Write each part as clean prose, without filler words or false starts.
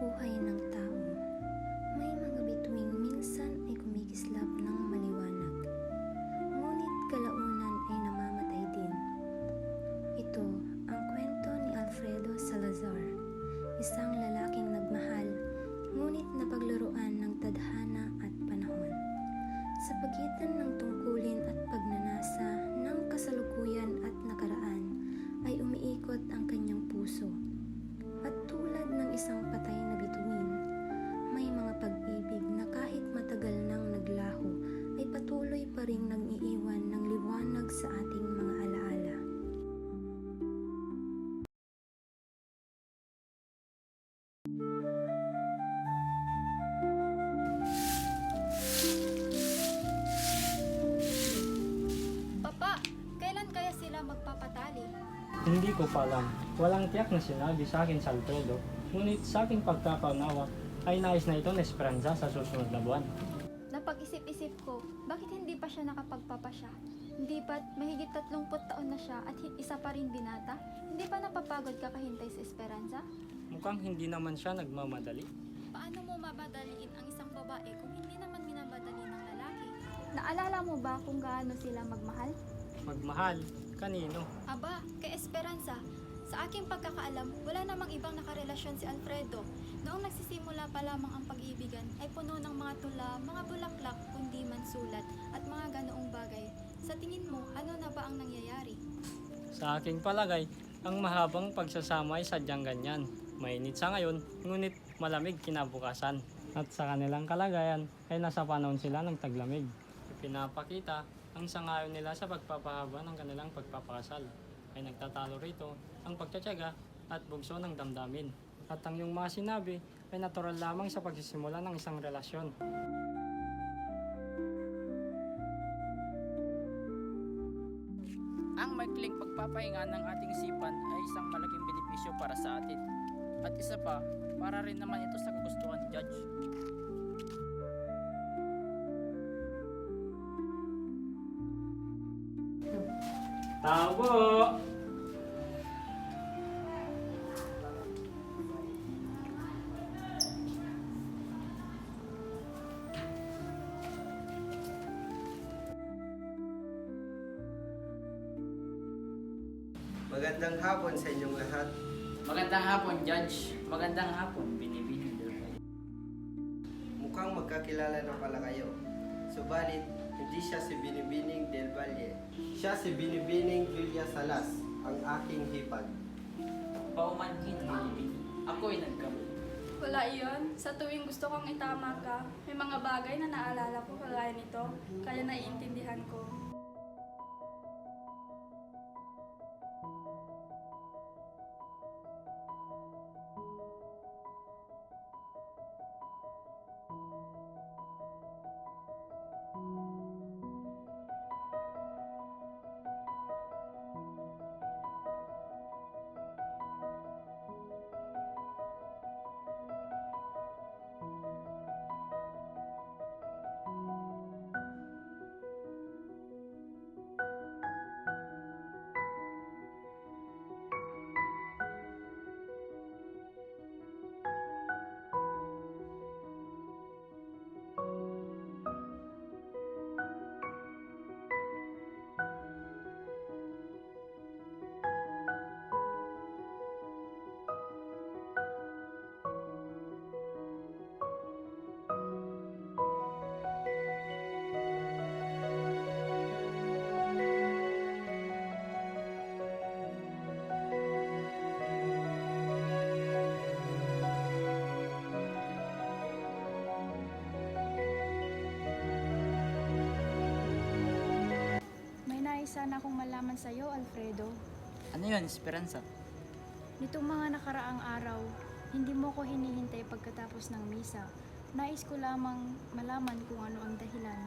buhay ng tao, may mga bituing minsan ay kumikislap ng maliwanag, ngunit kalaunan ay namamatay din. Ito ang kwento ni Alfredo Salazar, isang lalaking nagmahal, ngunit napaglaruan ng tadhana at panahon. Sa pagitan ng tungkulin at pagnanasa ng kasalukuyan at nakaraan, ay umiikot ang kanyang puso. At tulad ng isang patay na bituin, may mga pag-ibig na kahit matagal nang naglaho, ay patuloy pa ring nag-iiwan ng liwanag sa ating mga alaala. Papa, kailan kaya sila magpapatali? Hindi ko pa alam. Walang tiyak na sinabi sa akin sa Alfredo, ngunit sa aking pagkakaunawa ay nais na ito na esperanza sa susunod na buwan. Napag-isip-isip ko, bakit hindi pa siya nakapagpapasya? Hindi ba't mahigit 30 taon na siya at isa pa rin binata? Hindi pa napapagod kakahintay sa esperanza? Mukhang hindi naman siya nagmamadali. Paano mo mamadaliin ang isang babae kung hindi naman minamadali ng lalaki? Naalala mo ba kung gaano sila magmahal? Magmahal? Kanino? Aba, kay Esperanza. Sa aking pagkakaalam, wala namang ibang nakarelasyon si Alfredo. Noong nagsisimula pa lamang ang pag-iibigan, ay puno ng mga tula, mga bulaklak, kundi man sulat, at mga ganoong bagay. Sa tingin mo, ano na ba ang nangyayari? Sa aking palagay, ang mahabang pagsasama ay sadyang ganyan. Mainit sa ngayon, ngunit malamig kinabukasan. At sa kanilang kalagayan ay nasa panahon sila ng taglamig. Ipinapakita ang sangayon nila sa pagpapahaba ng kanilang pagpapakasal. Ay nagtatalo rito ang pagtsatsaga at bugso ng damdamin. At ang iyong mga sinabi ay natural lamang sa pagsisimula ng isang relasyon. Ang maikling pagpapahinga ng ating isipan ay isang malaking benepisyo para sa atin. At isa pa, para rin naman ito sa kagustuhan ni Judge. Tao po! Magandang hapon sa inyong lahat. Magandang hapon, Judge. Magandang hapon, Binibining Del Valle. Mukhang magkakilala na pala kayo. Subalit, hindi siya si Binibining Del Valle. Siya si Binibining Villa Salas, ang aking hipag. Paumanhin, Binibining. Ako'y nagkamali. Wala iyon. Sa tuwing gusto kong itama ka, may mga bagay na naalala ko kagaya nito, kaya naiintindihan ko. Sana akong malaman sa iyo, Alfredo. Ano yun, Esperanza? Nitong mga nakaraang araw, hindi mo ko hinihintay pagkatapos ng misa. Nais ko lamang malaman kung ano ang dahilan.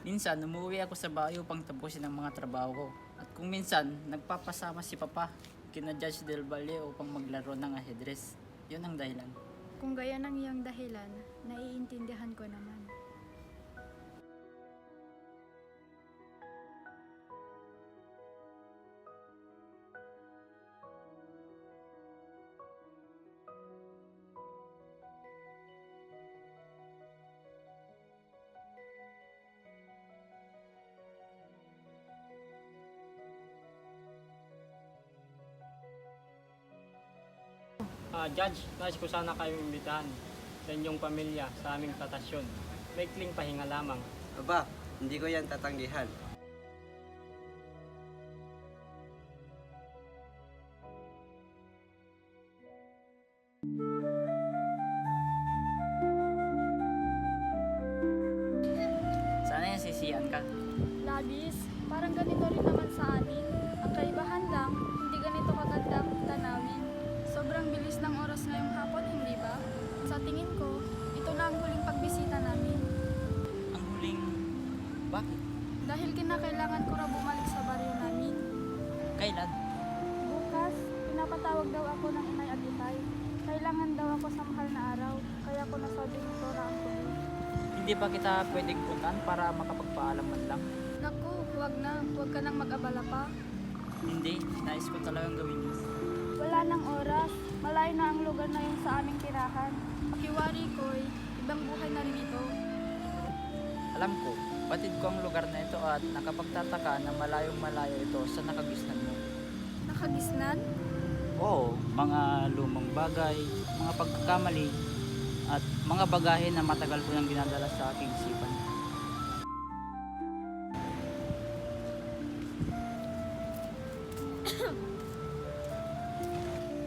Minsan, umuwi ako sa bahay upang tapusin ang mga trabaho ko. At kung minsan, nagpapasama si Papa kina Judge Del Valle upang maglaro ng ajedrez. Yun ang dahilan. Kung gaya ng iyong dahilan, naiintindihan ko naman. Judge, nais ko sana kayong imbitahan sa inyong pamilya sa aming platasyon. Maikling pahinga lamang. Aba, hindi ko yan tatanggihan. Sana yan sisiyan ka. Labis, parang ganito rin naman sa amin. Ang kaibahan lang, hindi ganito kaganda ang tanawin. Sobrang bilis ng oras ngayong hapon, hindi ba? Sa tingin ko, ito na ang huling pagbisita namin. Ang huling... Bakit? Dahil kinakailangan ko na bumalik sa baryo namin. Kailan? Bukas, pinapatawag daw ako ng inay at itay. Kailangan daw ako sa mahal na araw, kaya ko nasabing ito na ang tuloy. Hindi ba kita pwedeng puntan para makapagpaalam man lang? Naku, huwag na. Huwag ka nang mag-abala pa. Hindi, nais ko talagang gawin yun. Wala nang oras. Malayo na ang lugar na yun sa aming tirahan. Pakiwari ko'y ibang buhay na rin ito. Alam ko, batid ko ang lugar na ito at nakapagtataka na malayong malayo ito sa nakagisnan mo. Nakagisnan? Oo, mga lumang bagay, mga pagkakamali, at mga bagahe na matagal ko nang dinadala sa aking isipan.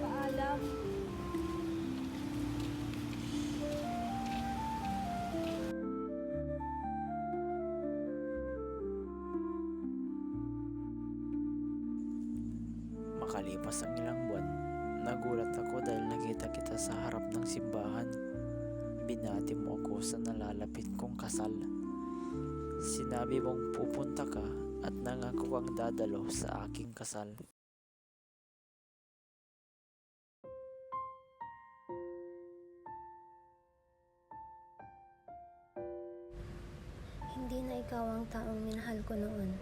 Paalam. Makalipas ang ilang buwan, nagulat ako dahil nakita kita sa harap ng simbahan. Binati mo ako sa nalalapit kong kasal. Sinabi mong pupunta ka at nangako kang dadalo sa aking kasal. Hindi na ikaw ang taong minahal ko noon.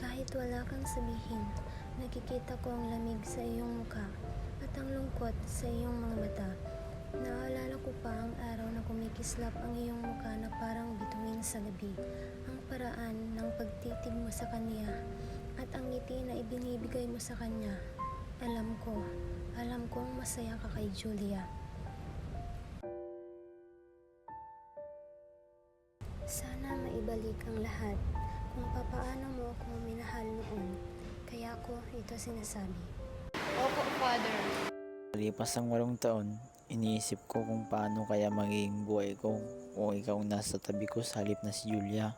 Kahit wala kang sabihin, nakikita ko ang lamig sa iyong mukha at ang lungkot sa iyong mga mata. Naalala ko pa ang araw na kumikislap ang iyong mukha na parang bituin sa gabi. Ang paraan ng pagtitig mo sa kanya at ang ngiti na ibinibigay mo sa kanya. Alam kong masaya ka kay Julia. Sana maibalik ang lahat kung papaano mo ako minahal noon. Kaya ko ito sinasabi. Opo, Father. Kalipas ang 8 taon, iniisip ko kung paano kaya magiging buhay ko kung ikaw nasa tabi ko sa halip na si Julia.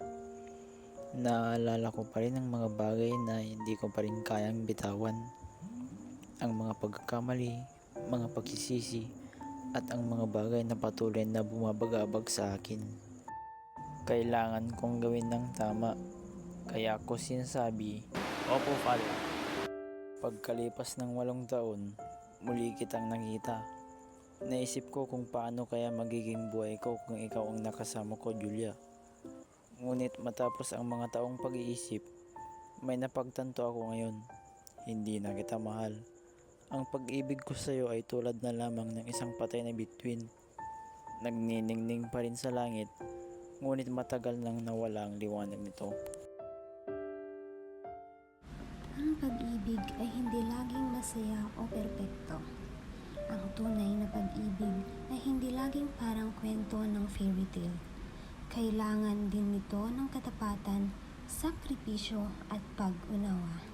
Naalala ko pa rin ang mga bagay na hindi ko pa rin kayang bitawan. Ang mga pagkakamali, mga pagsisisi, at ang mga bagay na patuloy na bumabagabag sa akin. Kailangan kong gawin ng tama, kaya ko sinasabi, Opo, Father. Pagkalipas ng 8 taon, muli kitang nakita. Naisip ko kung paano kaya magiging buhay ko kung ikaw ang nakasama ko, Julia. Ngunit matapos ang mga taong pag-iisip, may napagtanto ako ngayon. Hindi na kita mahal. Ang pag-ibig ko sa iyo ay tulad na lamang ng isang patay na bituin. Nagniningning pa rin sa langit, ngunit matagal nang nawala ang liwanag nito. Ang pag-ibig ay hindi laging masaya o perpekto. Ang tunay na pag-ibig ay hindi laging parang kwento ng fairy tale. Kailangan din nito ng katapatan, sakripisyo at pag-unawa.